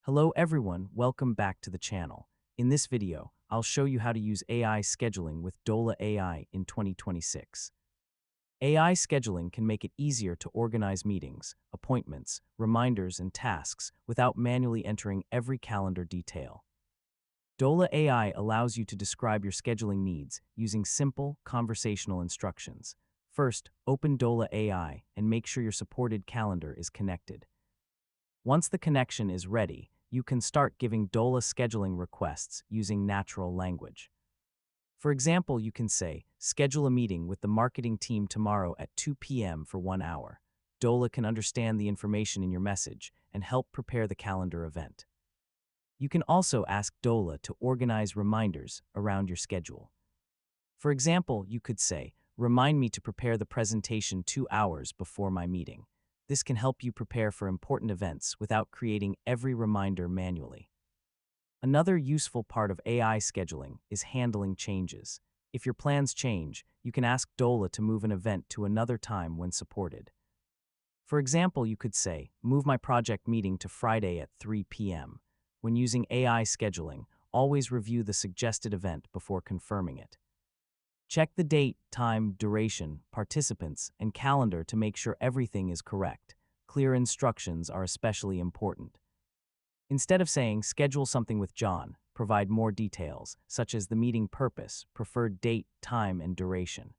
Hello everyone, welcome back to the channel. In this video, I'll show you how to use AI scheduling with Dola AI in 2026. AI scheduling can make it easier to organize meetings, appointments, reminders, and tasks without manually entering every calendar detail. Dola AI allows you to describe your scheduling needs using simple, conversational instructions. First, open Dola AI and make sure your supported calendar is connected. Once the connection is ready, you can start giving Dola scheduling requests using natural language. For example, you can say, schedule a meeting with the marketing team tomorrow at 2 p.m. for 1 hour. Dola can understand the information in your message and help prepare the calendar event. You can also ask Dola to organize reminders around your schedule. For example, you could say, remind me to prepare the presentation 2 hours before my meeting. This can help you prepare for important events without creating every reminder manually. Another useful part of AI scheduling is handling changes. If your plans change, you can ask Dola to move an event to another time when supported. For example, you could say, move my project meeting to Friday at 3 p.m. When using AI scheduling, always review the suggested event before confirming it. Check the date, time, duration, participants, and calendar to make sure everything is correct. Clear instructions are especially important. Instead of saying, schedule something with John, provide more details, such as the meeting purpose, preferred date, time, and duration.